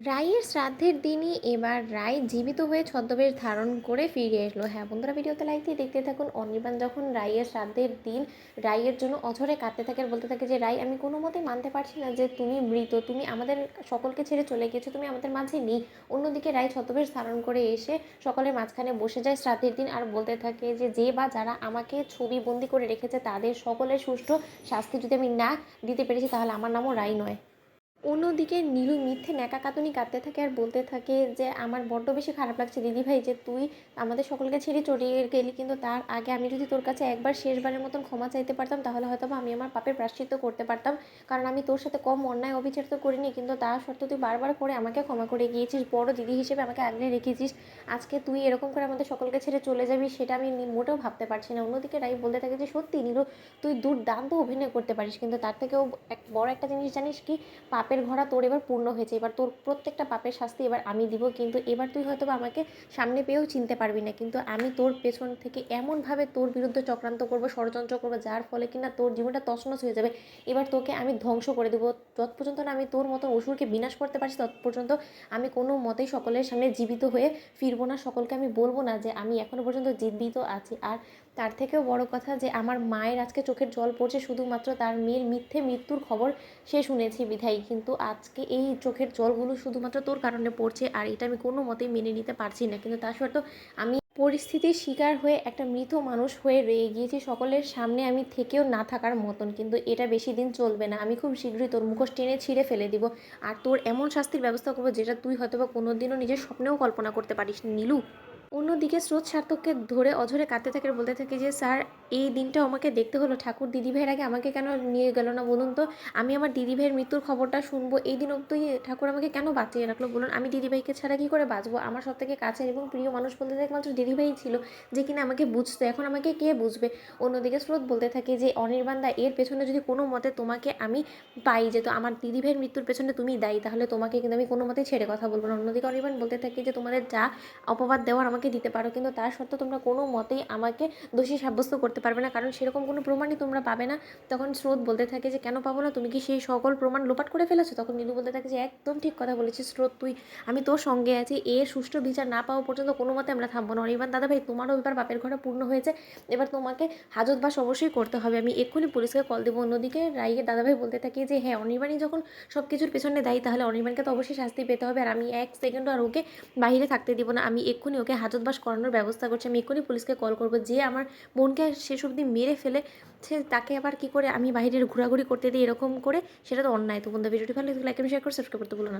রাইয়ের শ্রাদ্ধের দিনই এবার রাই জীবিত হয়ে ছদ্মবেশ ধারণ করে ফিরে এলো। হ্যাঁ বন্ধুরা, ভিডিওতে লাইক দিয়ে দেখতে থাকুন। অনির্বাণ যখন রাইয়ের শ্রাদ্ধের দিন রাইয়ের জন্য অঝরে কাঁদতে থাকে আর বলতে থাকে যে রাই, আমি কোনো মতেই মানতে পারছি না যে তুমি মৃত, তুমি আমাদের সকলকে ছেড়ে চলে গেছো, তুমি আমাদের মাঝে নেই। অন্যদিকে রাই ছদ্মবেশ ধারণ করে এসে সকলের মাঝখানে বসে যায় শ্রাদ্ধের দিন আর বলতে থাকে যে যে বা যারা আমাকে ছবি বন্দি করে রেখেছে তাদের সকলের সুষ্ঠু শাস্তি যদি আমি না দিতে পেরেছি তাহলে আমার নামও রাই নয়। অন্যদিকে নীলু মিথ্যে ন্যাকা কাতুনি কাঁদতে থাকে আর বলতে থাকে যে আমার বড্ড বেশি খারাপ লাগছে দিদিভাই, যে তুই আমাদের সকলকে ছেড়ে চলে গেলি, কিন্তু তার আগে আমি যদি তোর কাছে একবার শেষবারের মতন ক্ষমা চাইতে পারতাম তাহলে হয়তো আমি আমার পাপের প্রায়শ্চিত্ত করতে পারতাম। কারণ আমি তোর সাথে কম অন্যায় অবিচার তো করিনি, কিন্তু তা সত্ত্বেও তুই বারবার করে আমাকে ক্ষমা করে গিয়েছিস, বড় দিদি হিসেবে আমাকে আগলে রেখেছিস। আজকে তুই এরকম করে আমাদের সকলকে ছেড়ে চলে যাবি, সেটা আমি মোটেও ভাবতে পারছি না। অন্যদিকে রাই বলতে থাকে যে সত্যি নীলু, তুই দুর্দান্ত অভিনয় করতে পারিস, কিন্তু তার থেকেও বড় একটা জিনিস জানিস কি, পাপের ঘোড়া তোর এবার পূর্ণ হয়েছে, এবার তোর প্রত্যেকটা পাপের শাস্তি এবার আমি দিব। কিন্তু এবার তুই হয়তো আমাকে সামনে পেয়েও চিনতে পারবি না, কিন্তু আমি তোর পেছন থেকে এমনভাবে তোর বিরুদ্ধে চক্রান্ত করবো, ষড়যন্ত্র করবো, যার ফলে কিনা তোর জীবনটা তছনছ হয়ে যাবে। এবার তোকে আমি ধ্বংস করে দেবো। যত পর্যন্ত না আমি তোর মতো অসুরকে বিনাশ করতে পারছি তত পর্যন্ত আমি কোনো মতেই সকলের সামনে জীবিত হয়ে ফিরবো না। সকলকে আমি বলবো না যে আমি এখনো পর্যন্ত জীবিত আছি। আর তার থেকেও বড় কথা যে আমার মায়ের আজকে চোখের জল পড়ছে শুধুমাত্র তার মেয়ের মিথ্যে মৃত্যুর খবর সে শুনেছি বিধায়ী, কিন্তু আজকে এই চোখের জলগুলো শুধুমাত্র তোর কারণে পড়ছে আর এটা আমি কোনো মতেই মেনে নিতে পারছি না। কিন্তু তা সত্ত্বেও আমি পরিস্থিতির শিকার হয়ে একটা মৃত মানুষ হয়ে রয়ে গিয়েছি সকলের সামনে, আমি থেকেও না থাকার মতন। কিন্তু এটা বেশি দিন চলবে না, আমি খুব শীঘ্রই তোর মুখোশ টেনে ছিঁড়ে ফেলে দিব আর তোর এমন শাস্তির ব্যবস্থা করবো যেটা তুই হয়তো বা কোনোদিনও নিজের স্বপ্নেও কল্পনা করতে পারিস নীলু। অন্যদিকে স্রোত সার্থককে ধরে অঝরে কাঁদতে থাকে, বলতে থাকে যে স্যার, এই দিনটা আমাকে দেখতে হলো, ঠাকুর দিদিভাইয়ের আগে আমাকে কেন নিয়ে গেল না বলুন তো। আমি আমার দিদিভাইয়ের মৃত্যুর খবরটা শুনবো, এই দিন অব্দি ঠাকুর আমাকে কেন বাঁচিয়ে রাখলো বলুন। আমি দিদিভাইকে ছাড়া কী করে বাঁচবো? আমার সব থেকে কাছের এবং প্রিয় মানুষ বলতে একমাত্র দিদিভাই ছিল, যে কিনা আমাকে বুঝতো। এখন আমাকে কে বুঝবে? অন্যদিকে স্রোত বলতে থাকে যে অনির্বাণদা, এর পেছনে যদি কোনো মতে তোমাকে আমি পাই যে তো আমার দিদিভাইয়ের মৃত্যুর পেছনে তুমি দায়ী, তাহলে তোমাকে কিন্তু আমি কোনো মতেই ছেড়ে কথা বলবো না। অন্যদিকে অনির্বাণ বলতে থাকে যে তোমাদের যা অপবাদ দেওয়ার আমাকে দিতে পারো, কিন্তু তার সত্ত্বেও তোমরা কোনো মতেই আমাকে দোষী সাব্যস্ত করতে পারবে না, কারণ সেরকম কোনো প্রমাণই তোমরা পাবে না। তখন স্রোত বলতে থাকে যে কেন পাবো না, তুমি কি সেই সকল প্রমাণ লোপাট করে ফেলেছো? তখন নীলু বলতে থাকে যে একদম ঠিক কথা বলেছিস স্রোত, তুই, আমি তোর সঙ্গে আছি, এর সুষ্ঠু বিচার না পাওয়া পর্যন্ত কোনো মতে আমরা থামবো না। অনির্বাণ দাদা ভাই, তোমারও এবার পাপের ঘোড়া পূর্ণ হয়েছে, এবার তোমাকে হাজতবাস অবশ্যই করতে হবে, আমি এক্ষুনি পুলিশকে কল দেবো। অন্যদিকে রাইয়ের দাদাভাই বলতে থাকে যে হ্যাঁ, অনির্বাণই যখন সব কিছুর পেছনে দায়ী তাহলে অনির্বাণকে তো অবশ্যই শাস্তি পেতে হবে, আর আমি এক সেকেন্ডও আর ওকে বাইরে থাকতে দিব না। আমি এক্ষুনি ওকে হাজতবাস করানোর ব্যবস্থা করছি, আমি এক্ষুনি পুলিশকে কল করবো। যে আমার বোনকে শেষ অবধি মেরে ফেলে সে, তাকে আবার কি করে আমি বাইরের ঘোরাঘুরি করতে দিই এরকম করে, সেটা তো অন্যায়। তো বন্ধু, ভিডিওটি ভালো লাগলে লাইক এবং শেয়ার করে সাবস্ক্রাইব করতে ভুলো না।